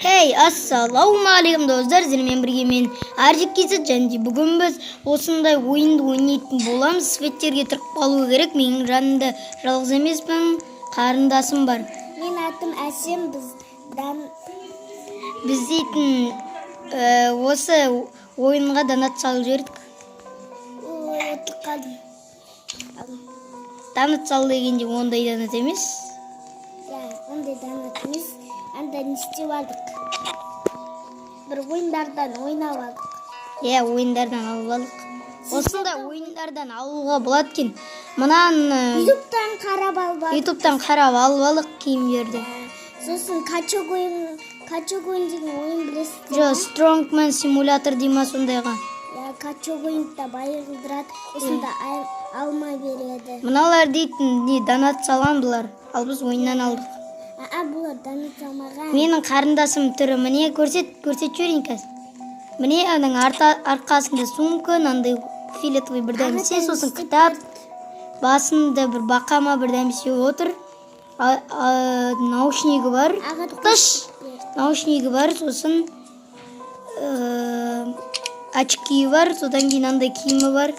Hey, assalamualaikum достар, сіздермен бірге мен Аржик Кесет, және бүгін біз осындай ойынды ойнайтын боламыз. Светтерге тұрып қалу керек. Менің жанымда жалғыз емеспін, қарындасым бар. Мен атым Әсем, Біз дейтін осы ойынға донат салып жібердік. Донат сал дегенде ондай донат емес. Ондай донат емес. Анда не істеп алдық? Бір ойындардан ойнап алдық. Ойындардан алып алдық. Осындай ойындардан алуға болады екен. Мынан ютубтан қарап алып алдық киімдерді. Сосын качок ойын деген ойын білесіздер? Жоқ, Strongman симулятор дейма сондайға. Качок ойында байырылдырады, осында алма береді. Мыналар дейтін донат салған бұлар. Ал біз ойыннан алдық. Бұлар донат салмаған. Менің қарындасым түрі міне көрсет жөрейін қазір. Міне оның арқасында сумка, нандай фиолетовый бір дәмесе, сосын кітап, басында бір бақама бір дәмесе отыр. Наушнигі бар. Наушнигі бар, сосын очки бар, содан кейін андай киімі бар.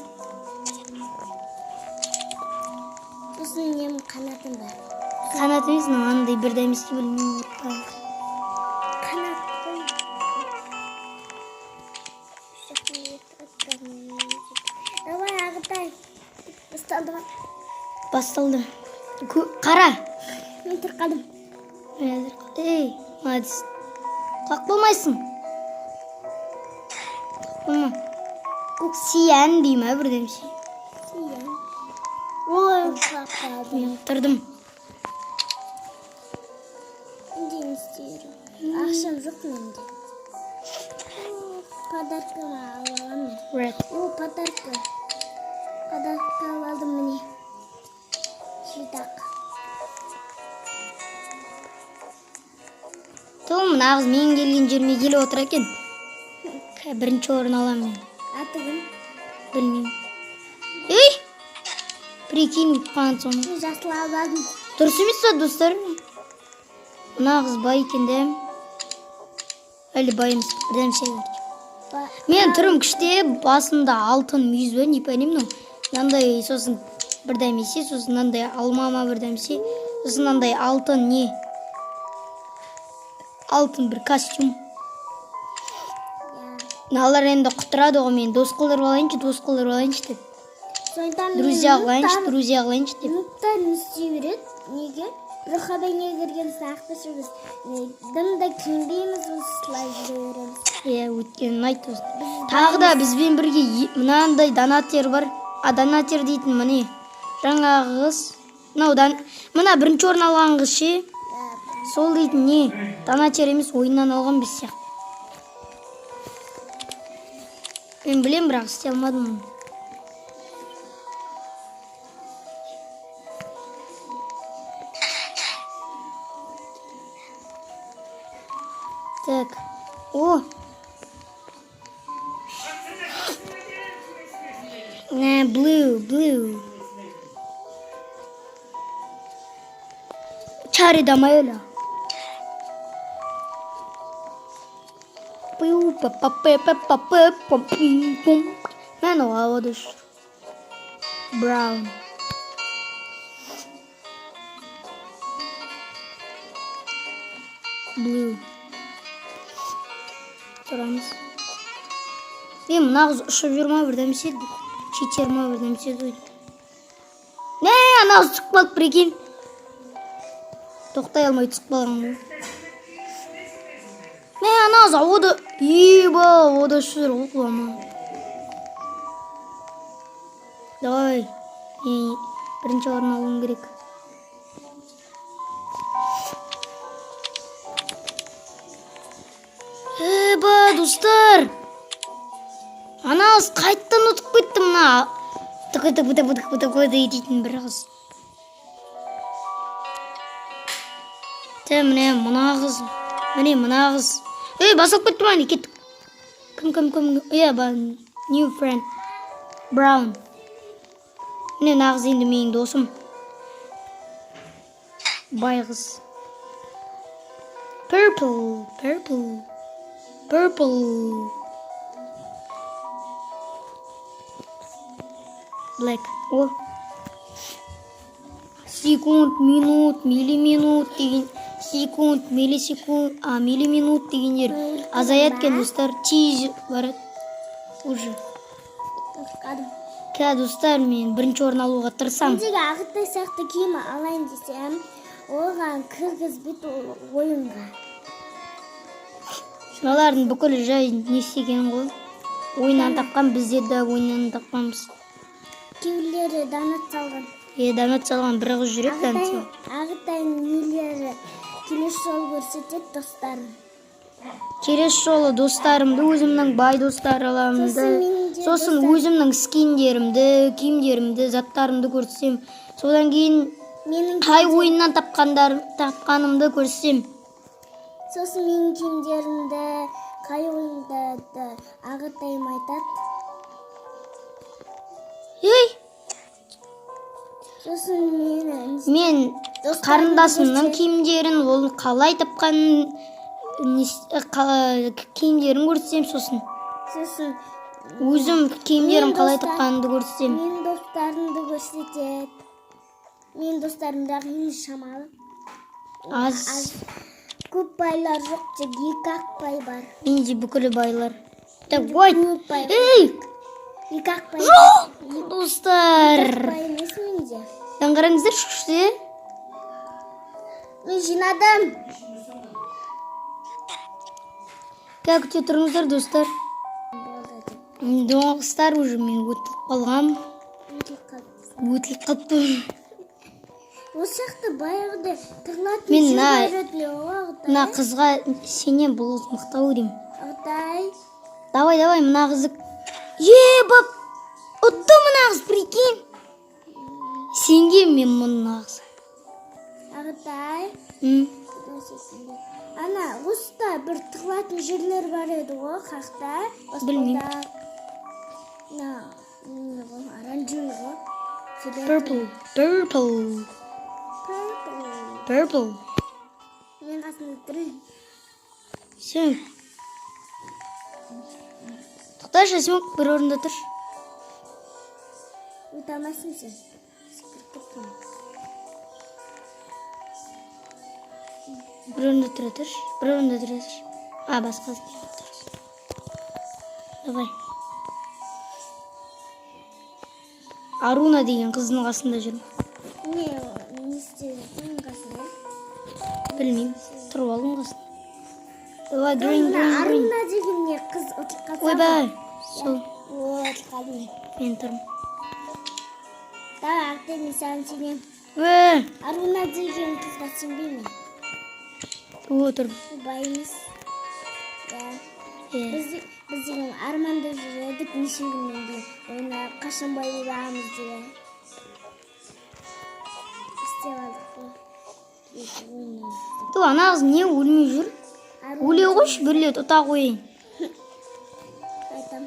Сосын нем қанатым бар. Қанат емес, андай бір дәмесе білмеймін. Қанат. Давай ағытай. Басталды ма? Басталды. Қара. Мен тұрқадым. Ей, молодец. Қақ болмайсың. Сиян деймі бір дәмсе. Сиян. Ой, қақадым. Мен тұрдым. Мен істейірім. Ақшам жоқ менде. Подарканы алам мен. Подарка. Подарка алдым міне. Шидақ. Мына қыз мен келген жеріме келіп отыр екен. Бірінші орын алам мен. Аты кім? Білмеймін. Ей! Прикинь, ұтқан соны. Мен жасыл алдым. Дұрыс емес па, достар? Мына қыз бай екен де. Әлі байымыз. Бірден шай көрді. Мен түрім күште, басында алтын мүйіз бі, не пәнем, нандай сосын бір дәмесе, сосын нандай алмама бір дәмесе, сосын нандай алтын не? Алтын бір костюм. Налар енді құттырады ғой, мен дос қылдырып алайыншы деп. Друзья қылайыншы деп. Минуттар не істей береді? Неге? Бір қабайне кірген сақтышы біз. Дымда киінбейміз, осылай жүре береміз. Өткенін айт осын. Тағы да бізбен бірге мынандай донатер бар. Донатер дейтін міне. Жаңағы қыз. Мына бірінші орын алған қыз ше. Сол дейтін не? Донатер емес, ойыннан алған біз сияқты. Мен білем, бірақ істей алмадым. Так. Blue. Чари дамайла. Мен оға өдіш. Brown. Blue. Тұрамыз. Мына қыз ұшып жүрма бірдәмесе еді. Шетерма бірдәмесе еді. Ана қыз түсіп қалды, прикинь. Тоқтай алмай түсіп қалған бұл. Ана қыз ода ұшыр ұлғама. Давай. Бірінші орын алуым керек. Достар. Ана қыз қайттан ұтып кетті мына. Тықы дейтін бір қыз. Міне мына қыз. Басылып кетті ма, не кеттік. Кім. New friend. Brown. Міне мына қыз енді менің досым. Бай қыз. Purple, purple, purple. Black. О. Секунд, минут, миллиминут деген. Секунд, миллисекунд, миллиминут дегендер азаяды екен достар. Тез барады. Уже. Тоқтадым. Ка достар, мен бірінші орын алуға тырысамын. Сендегі ағыттай сияқты киім алайын десем, оған кіргізбейді ол ойынға. Шыналардың бүкіл жай не істеген ғой. Ойыннан тапқан, бізде де ойыннан тапқанбыз. Кейбіреулері донат салған. Донат салған бір қыз жүрек донат салған. Ағытайын нелері келесі жолы көрсетеді достарын. Келесі жолы достарымды, өзімнің бай достар аламды, сосын өзімнің скиндерімді, киімдерімді, заттарымды көрсем, содан кейін қай ойыннан тапқанымды көрсем. Сосын менің киімдерімді, қай ойында ағытайым айтады. Ей! Сосын мен қарындасымның киімдерін, ол қалай тапқанын киімдерін көрсем, сосын өзім киімдерім қалай тапқанымды көрсем. Мен достарымды көрсетеді. Мен достарымдағы ең шамалы. Аз. Көп байлар жоқ, тек 2-ақ бай бар. Менде бүкілі байлар. Ой! Ей! 2-ақ бай. Жоқ! Достар! 2-ақ бай емес менде. Қараңыздар күшті. Мен жинадым. Как күте тұрыңыздар, достар? Достар, уже мен өтіліп қалғам. Өтіліп қалыпты. Осы жақты баяғыда тығылатын Мен жер байрады оғытай. мына қызға сенен бұл қыз мықтау деймін. Оғытай. Давай, мына қызы. Бап! Ұтты мына қыз, прикинь. Сенген мен мына қыз. Оғытай. Ана, осыда бір тығылатын жерлер бар еді ғой, қақта. Білмеймін. Оранжевый ғой. Purple. Мен қасында тұрайын. Сен. Тоқташы, сен бір орында тұр. Өте алмайсың сен. Секіріп кеттің. Бір орында тұра тұр. Бір орында тұра тұр. Басқа тұр. Давай. Аруна деген қыздың қасында жүрмін. Не істедің қасында? Білмеймін. Тұрып алдым қасында. Давай, green. Аруна деген не қыз ұтылып қалса? Ойбай. Сол. Ұтылып қалдым. Мен тұрмын. Давай, Ақтен, мен саған сенем. Аруна деген қызға сенбеймін. Отырмын. Бай емес. Біз деген арманда жүредік неше күннен кейін. Оны қашан бай боламыз деген. Істеп алдық қой. Ана қыз не өлмей жүр? Өле қойшы, бірлет ұта қойын. Айтам.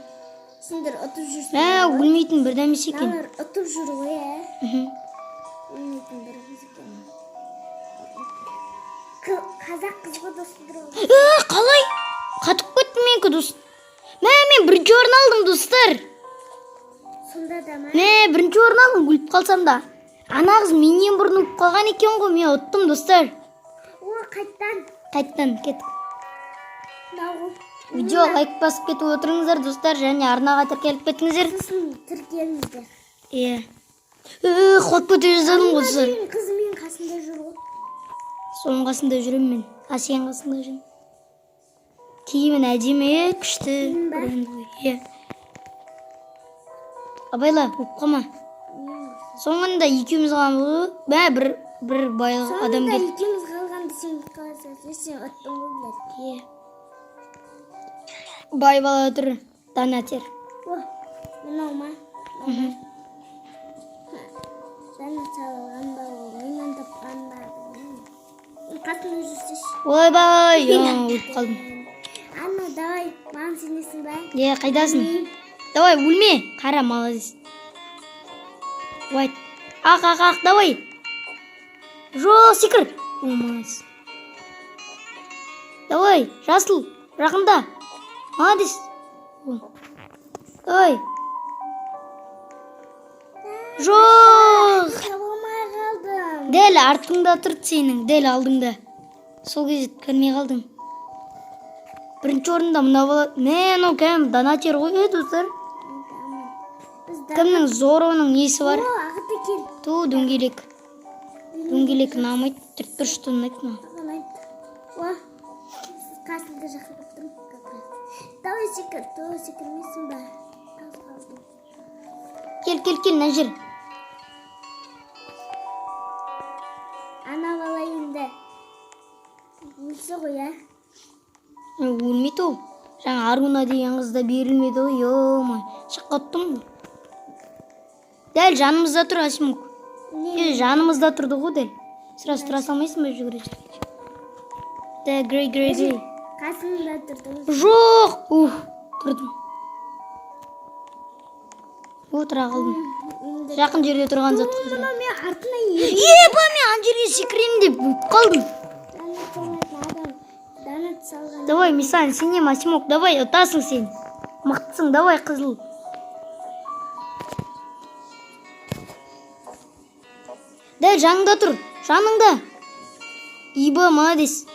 Сендер ұтып жүрсің. Өлмейтін бір дәмес екен. Налар ұтып жүр ғой, Өлмейтін бір қыз екен. Қазақ қызғы достыр ғой. Қалай? Қатып көттім менкі дост. Мен бірінші орын алдым, достар. Сонда да ма? Бірінші орын алдым, өліп қалсам да. Ана қыз менен бұрын ұлып қалған екен ғой, мен ұттым, достар. Қайттан, кеттік. Видео лайк басып кетіп отырыңыздар, достар, және арнаға тіркеліп кетіңіздер. Сосын тіркеліңіздер. Қот көте жазадым ғой, достар. Қыз мен қасында жүр ғой. Соның қасында жүрем мен. Сен қасында жүрем. Киімін әдемі, күшті. Абайла, өп қалма. Соңында екеуміз қалған бұл. Бір бай адам Соңында келді. екеуміз қалғанды сен қаласың. Сен ұттың ғой, біледі. Бай бала тұр. Донатер. Мынау ма? Донат салған ба ол? Менен тапқан ба? Қасында жүрсеш. Ойбай, өліп қалдым. Анна, давай, маған сенесің ба? Қайдасың? Давай, өлме. Қара, молодец. Давай. Ақ, давай. Жоқ, секір. Молодец. Давай, жасыл, жақында. Молодец. Давай. Жоқ. Таба алмай қалдым. Дәл артыңда тұрды сенің, дәл алдыңда. Сол кезде көрмей қалдың. Бірінші орында мына бала. Мен о кәм донатер ғой, достар. Кімнің зорының несі бар? О, ағыты кел. Ту, дөңгелек. Дөңгелек ұнамайды, түртпішті ұнайды ма? О, қасында жақындап тұрмын. Давай секірмейсің ба? Аз қалдым. Кел, мына жер. Ана бала енді өлсе ғой, ә? Өлмейді ол. Жаңа Аруна деген қызда берілмеді ғой, йо-май. Шаққаттым ғой. Дәл жанымызда тұр, Асимук. Жанымызда тұрды ғой, дәл. Сразу тұра салмайсың ба жүгіре жүргенше? Дәл, грей. Қасында тұрдым. Жоқ! Тұрдым. Отыра қалдым. Жақын жерде тұрған зат қыздыр. Мен артына ере. Епа, мен ан жерге секірем деп қалдым. Донат салған. Давай, Мисан, сенем, Асимук, давай, ұтасың сен. Мықтысың, давай, қызыл. Дәл жаныңда тұр, жаныңда. Иба, молодец.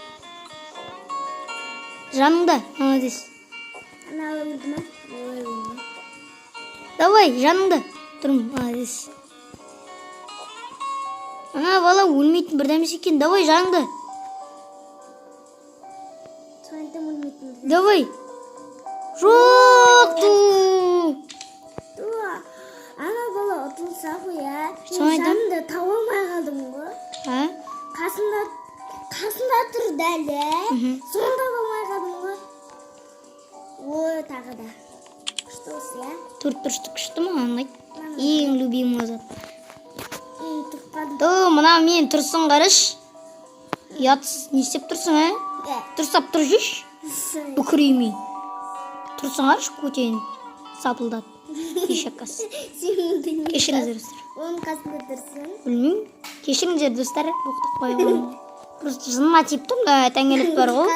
Жаныңда, молодец. Ана өлді ма? Давай, жаныңда. Тұрм, молодец. Ана бала өлмейтін бірдәмес екен. Давай, жаныңда. Соңайдым өлмейтін. Давай. Жоқ, ту. Ана бала ұтылса ғой, ә? Соңайдым. Жанымда таба алмай қалдым ғой. А? Қасында тұр дәл, ә? Сонда болмай қалдым ғой. Ой, тағы да. Күшті осы, ә? Төрт күшті ма? Анайды. Ең любимый зат. Тұрқпадым. То, мына мен тұрсын қараш. Ятсыз, не істеп тұрсың, ә? Тұрсап тұр жүш. Бүкіреймей. Тұрсын қараш, көтен сапылдап. Кешеккас. Кешіріңіздер, достар. Оның қасында тұрсын. Білмеймін. Кешіріңіздер, достар. Боқтық қой ғой. Просто жыныма тиіп тұрм да, тәңгелік бар ғой.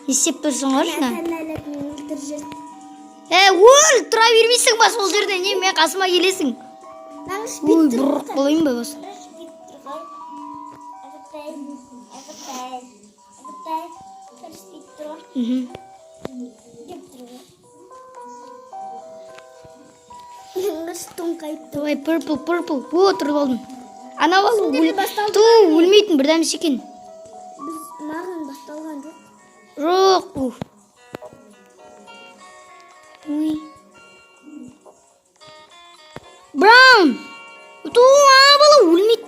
Не істеп тұрсың қараш, на? Тәңгелік мен өлтір жүр. Өл, тұра бермейсің ба сол жерде, не, мен қасыма келесің. Ой, бұрық болайын ба баса. Давай, purple. О, тұрып алдым. Ана бала өлмейтін бірдәмес екен. Біз маған басталған жоқ. Жоқ. Ой. Браун. Ана бала өлмейді.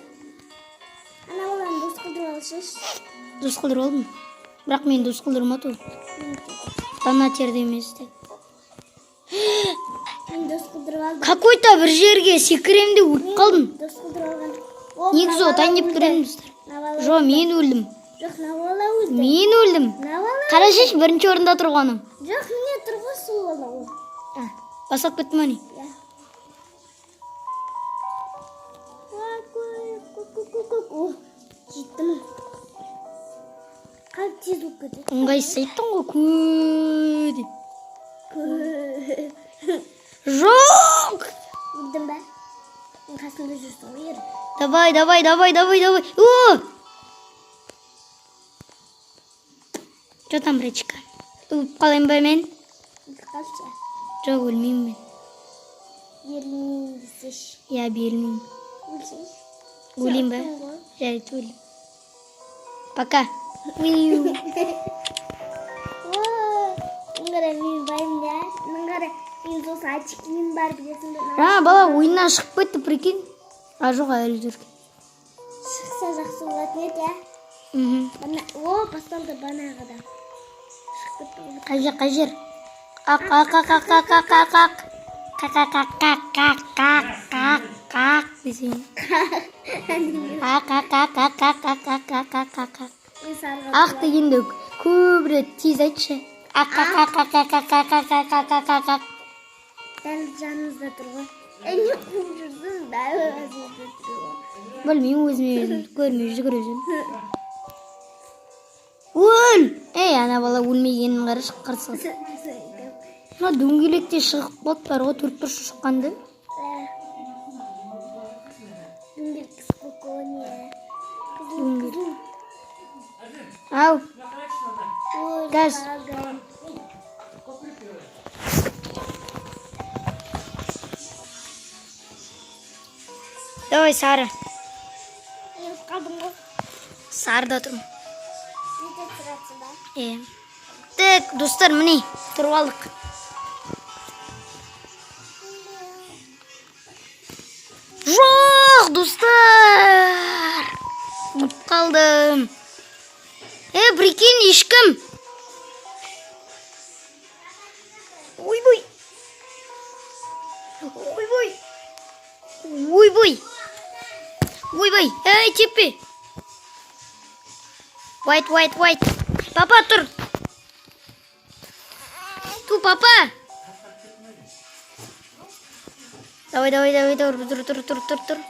Ана баланы дос қылдырып алшаш. Дос қылдырып алдым. Бірақ мен дос қылдырмады ол. Донатер емес деп. Мен дос қылдырып алдым. Какой-то бір жерге секіремде өліп қалдым. Дос қылдырып алған. Негізі отайын деп тұр достар. Жоқ, мен өлдім. Жоқ, Навала өлді. Мен өлдім. Қарашаш, бірінші орында тұрғаным. Жоқ, міне тұрғы сол бала ол. Басап кеттім әне. Жеттім. Қалып тез болып кетеді. Ыңғайсыз айттың ғой, Жоқ! Өлдің бә? Мен қасында жүрсің ғой, ер. Давай. О! Жотам, бречка. Өліп қалайын ба мен? Қалшы. Жоқ, өлмеймін мен. Берілмейін десеш. Я берілмеймін. Өлсің. Өлейін ба? Жарайды, өлейін. Пока. Ныңғара мен байым да. Ныңғара мен сосы ачықпен бар білесің бе? Бала ойыннан шығып кетті, прикинь. Жоқ, әлі жүрген. Шықса жақсы болатын еді, ә? О, басталды банағыда. Шығып кетті. Қай жер? Қақ десең. Ақ дегенде көбірек тез айтшы. Дәл жанымызда тұр ғой. Не қуып жүрсің? Дәл жанымызда тұр ғой. Білмеймін, өзіме көрмей жүгіріп жүрмін. Өл! Ей, ана бала өлмегенін қарашы, қырсыз. Мына дөңгелекте шығып қалды бар ғой, 4 шыққанды. Дөңгелек спокойнее. Ау, газ. Давай, Сары. Қалдым ғой. Сарыда тұрмын. Неде тұрасың ба? Так, достар, міне, тұрып алдық. Жоқ, достар. Ұмытып қалдым. Прикинь, ешкім. Ойбой. Ойбой. Ойбой. Ойбой. Ей, теппе. White. Папа, тұр. Ту, папа. Давай, тұр.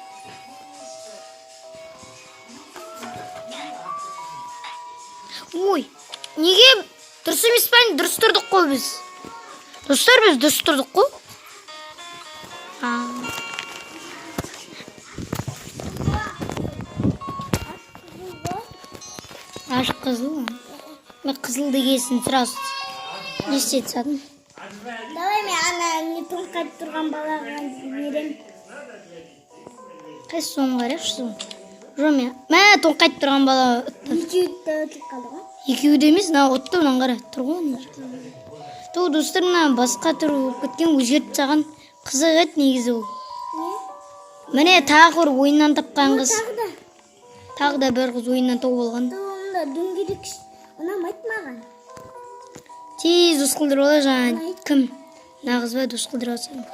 Ой, неге дұрыс емес па? Дұрыс тұрдық қой біз. Достар, біз дұрыс тұрдық қой. Ашық қызыл. Мен қызыл дегесін сразу естет садым. Давай мен ана не тоңқайып тұрған балаға берем. Қайсы соны қарайықшы соны. Жоқ мен. Мә тоңқайып тұрған бала ұтты. Екеуі де өтіп қалды ғой. Екеуі де емес, мына ұтты мынаны қара. Тұр ғой не. Ту достар, мына басқа түр болып кеткен, өзгертіп саған қызық еді негізі ол. Не? Міне тағы бір ойыннан тапқан қыз. Тағы да. Тағы да бір қыз ойыннан тауып алған. Онда дөңгелек ұнамайды маған. Тез дос қылдырып алар жаңа кім? Нағыз ба дос қылдырып алсам.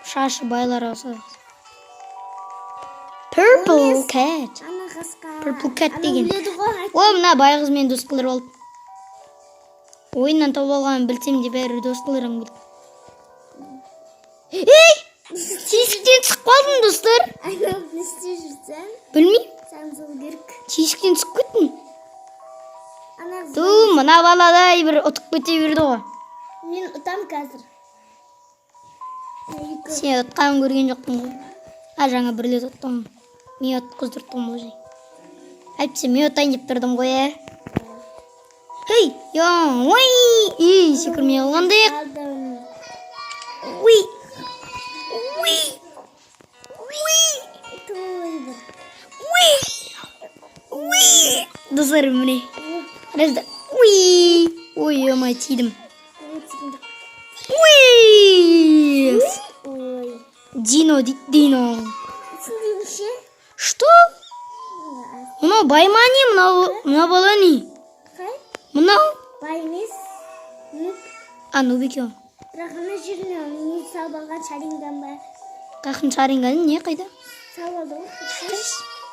Шашы байлар алса. Purple cat. Ана қасқа. Purple cat деген. Өледі ғой. О, мына байғыз мен дос қылдырып алып. Ойыннан тауып алғанын білсем де бәрі дос қылдырам келді. Ей! Тесіктен түсіп қалдым, достар. Ана не істеп жүрсің? Білмеймін. Сән сол керек. Тесіктен түсіп кеттім. Ана Ту, мына баладай бір ұтып кете берді ғой. мен ұтам қазір. Сен ұтқанын көрген жоқпын ғой. Жаңа бір рет ұттым. Мен ұтқыздырттым ғой. Әйтпесе мен ұтайын деп тұрдым ғой, Хей, ой, секірмей қалғандайық. Уй. Достар, міне. Қарашта. Ой, омай, тидім. Уй. Дино, Дино. Что? Мынау бай ма не? Мынау бала не? Мынау? Бай емес. Нуб екен. Бірақ ана жеріне не салып алған шаринган ба? Қақын шаринганы не қайда? Салып алды ғой.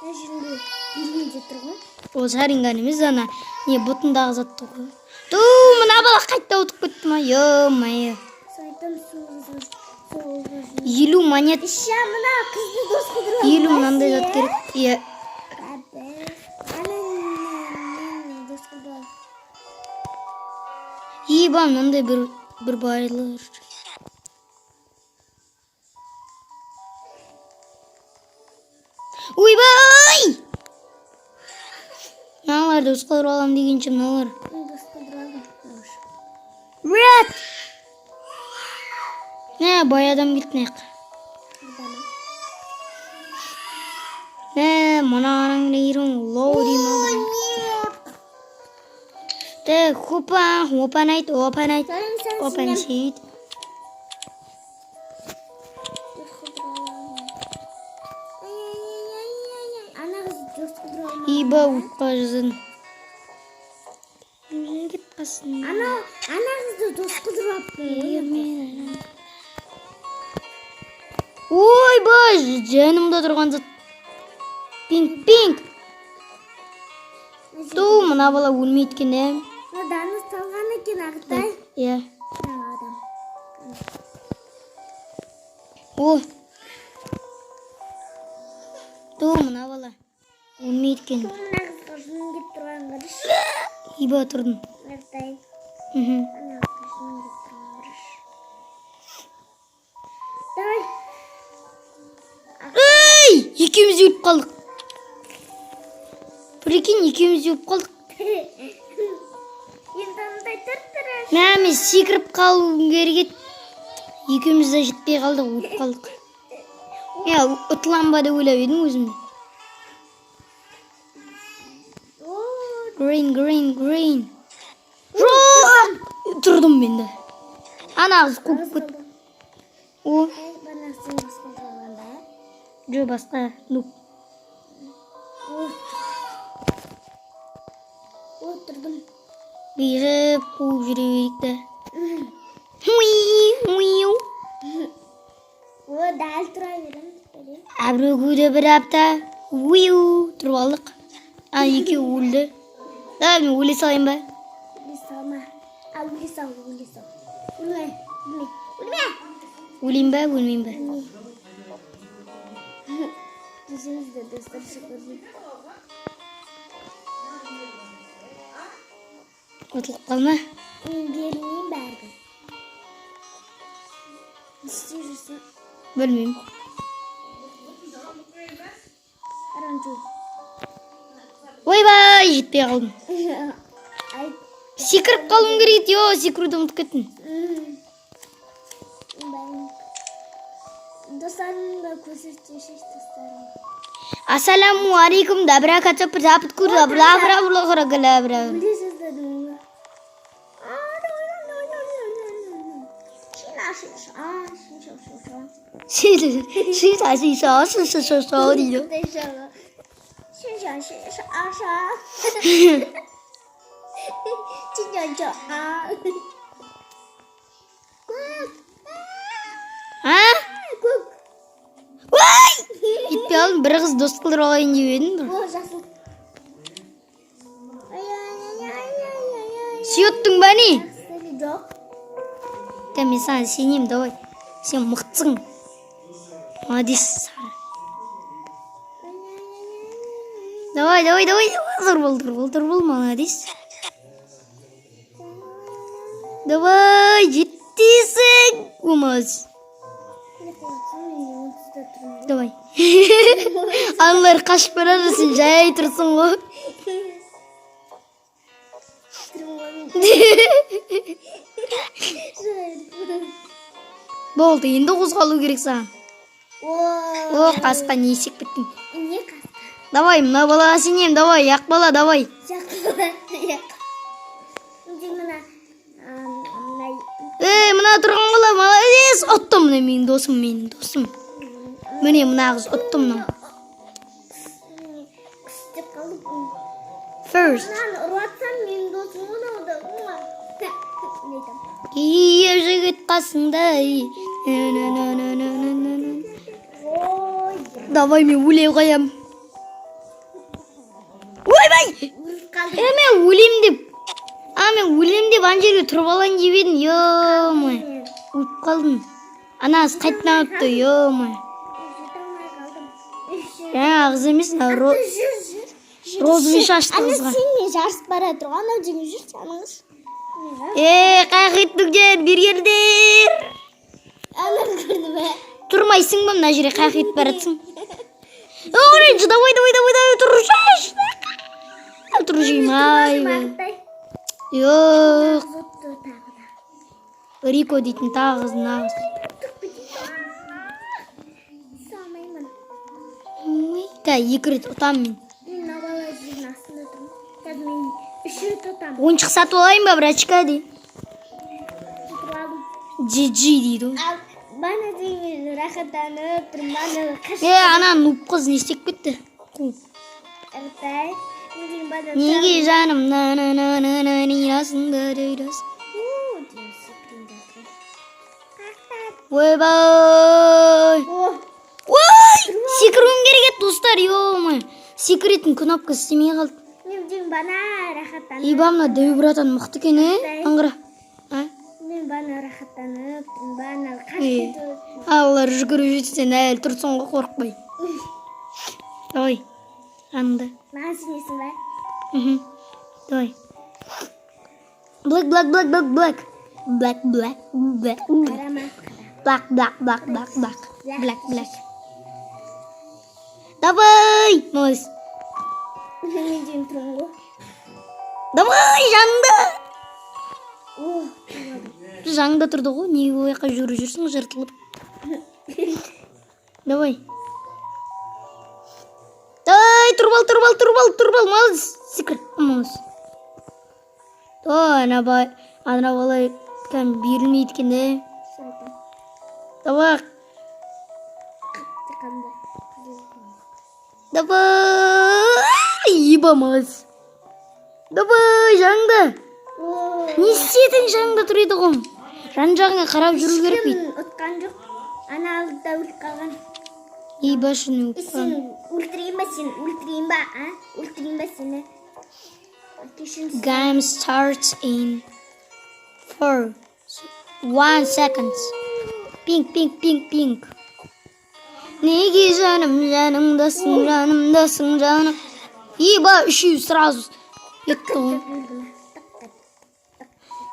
Ана жерінде елінде тұр ғой. Ол шаринган емес, ана не бұтындағы затты ғой. Ту, мына бала қайтта ұтып кетті ма? Ё-майы. Сойтан суғызыр. 50 монет. Іша мына қызды дос қыдырып. 50 мынандай зат керек. Иә. Дос қыдырып. Еба, мынандай бір байлар. Ойбай! Мыналар дос қыдырып алам дегенше мыналар. Дос қыдырып алам. Рәт! Не, бай адам кетмек. Не, мынаның нейрің лоу деймін. Так, опан айт. Опан шейт. Иба ұтқа жазын. Кет қасын. Ана қызды дос қыдырып алыппын. Ой, бай, жанымда тұрған зат. Пинг. Ту, мына бала өлмейді екен, Даны салған екен ағытай. Иә. Адам. О. Ту, мына бала өлмейді екен. Мына қызға жын кеп тұрған қарыш. Иба тұрдым. Артай. Мгм. Ана кушын тұрмырыш. Давай. Ей! Екеуміз өліп қалдық. Прикинь, екеуміз өліп қалдық. Енді андай тұр-тұрыш. Мен секіріп қалуым керек еді. Екеуміз де жетпей қалдық, өліп қалдық. Я ұтылам ба деп ойлап едім өзімді. Green. Жоқ! Тұрдым мен де. Ана қыз қуып кетті. О, Банасын басқа қалғанда. жоқ басқа. Нуп. Отырдым. Бейгіп қуып жүрейік та. Дәл тұра берем. Әбіргуді бір апта. Тұрып алдық. Екеуі өлді. Да, мен өле салайын ба? Өле сал. Өлме. Өлейін ба, өлмейін ба? Десеңізді достар шықырды. Ұтылып қалма. Бермейін бәрді. Істе жүрсің. Білмеймін. Аранчу. Ойбай, жетпей қалдым. Ай. Секіріп қалуым керек еді. Секіруді ұмытып кеттім. Достарымды көрсетші достарым. Ассаламу алейкум, добра качапы запыт курда, бра. Білесіз дедім. Шиша дейді. Ой! Жетпей алдым, бір қыз дос қылдырып алайын деп едім. Сүйеттің ба не? Мен саған сенеймін, давай. Сен мықтысың. Молодец. Давай. Зор бол, молодец. Давай, жеттесің. Молодец. Давай. Аналар қашып барады, сен жай тұрсың ғой. Болды, енді қозғалу керек саған. О, қасқа не есек біттің. Не қасқа? Давай, мына балаға сенем, давай, яқ бала, давай. Мына тұрған бала, молодец, ұттым, менің досым. Міне мына қыз ұттым. First. Киіп жігіт қасыңдай. Давай, мен өлей қоям. Ойбай! Мен өлем деп ан жерге тұрып алайын деп едім. Йо-май. Өліп қалдым. Ана қыз қайтынан өтті, йо-май. Қыз емес, розовый шашты қызға. Ана сенмен жарысып бара тұрған, анау жерге жүр саныңыз. Қайқеттіңдер, бергердер. Ана көрді бә. Тұрмайсың ба, мына жерге қайқетіп баратсың. Оранжы, давай, тұрышаш. Тұрышайым, ай. Йоқ. Рико дейтін тағы қыз, нағыз. Салмаймын. Екі рет ұтам мен. Мына бала жердің астында тұрмын. Қазір мен 3 рет ұтам. Ойыншық сатып алайын ба, брачка де? Тұтып алдым. Джи дейді. Бана деймін, рахаттанып тұрмын, бана қашып. Ана нуп қыз не істеп кетті? Әртай, мен деймін бана. Неге жаным, нирасыңда дейрас. Ойбай! Ой! Секіруім керек еді, достар, ё-май. Секіретін кнопкасы істемей қалды. Мен деймін бана рахаттанып. Ибамна дөй братан мықты екен, аңғыра. Мен бана рахаттанып тұрмын, бана қашып кетіп. Аллар жүгіріп жетсен әлі тұрсың ғой, қорықпай. Давай, аныңда. Маған сенесің бе? Давай. Black. Қарама. Black. Давай! Молодец. Мен жем тұрмын ғой. Давай, жаңда! О, Жаңда тұрды ғой, неге ол жаққа жүрсің жыртылып. Давай. Ай, тұрып ал, молодец. Секір, молодец. Ана бала кәм берілмейді екен де. Давай. Давай, еба, молодец. Давай, жаңда. Не істедің жаңда тұр еді ғой. Жан-жағыңа қарап жүру керек дейді. Ұтқан жоқ. Ана алдыда өліп қалған. Еба шыны Сен өлтірейін ба, а? Өлтірейін ба сені? Game starts in 1 seconds. Pink. Неге жанымдасың, жаным. Еба, үшеу сразу. Етті ғой.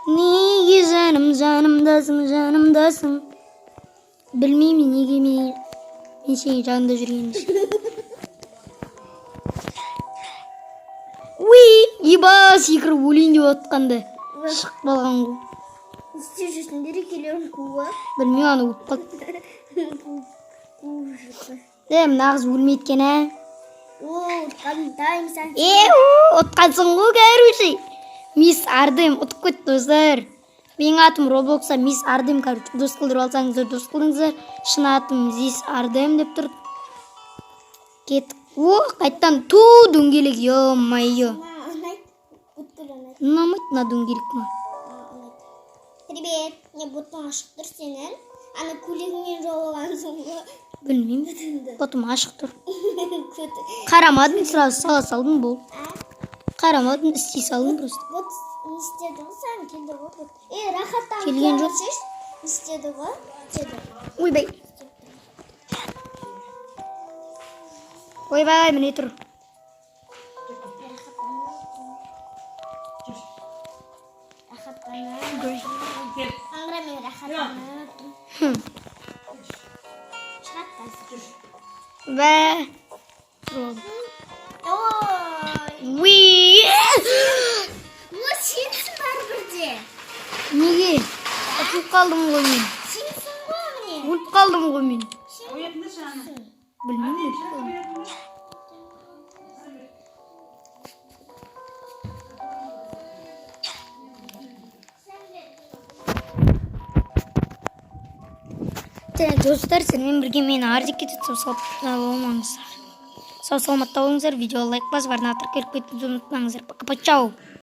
Неге жанымдасың. Білмеймін неге мен сенің жанында жүргенімді. Еба, секіріп өлейін деп отқанды. Шығып қалған ғой. істеп жүрсіңдер екеулерің куы. Білмеймін, аны өліп қалды. Нағыз өлмейді екен, ә? Ұтқаным дайым сән. Ұтқансың ғой, короче. Мисс Ардем ұтып кетті, достар. Менің атым Роблокса Мисс Ардем, короче. Дос қылдырып алсаңыздар, дос қылдыңыздар. Шын атым Зис Ардем деп тұр. Кеттік. Қайттан дөңгелек, ё-майё. Ұнамайды, мына дөңгелек ма? Привет, не бұтың ашық тұр сенің. Ана көйлегіңнен жауылғансың ғой. Білмеймін, бұтым ашық тұр. Қарамадың, сразу сала салдың бұл. Қарамадың, істей салдың просто. Вот не істеді ғой, сән келді ғой. Рахаттан Келген жоқ. Не істеді ғой, Ойбай. Ойбай, міне тұр. Аңғарамен рахаттанып. Бә. Сенсің бәрібірде. Неге? Өліп қалдым ғой мен. Сенсің ғой міне. Өліп қалдым ғой мен. Білмеймін. Достар, сенімен бірге мені арзик кетеді, саламатта болыңыздар, видео лайк басып, арна тіркеліп кетуді ұмытпаңыздар. Пока, чау.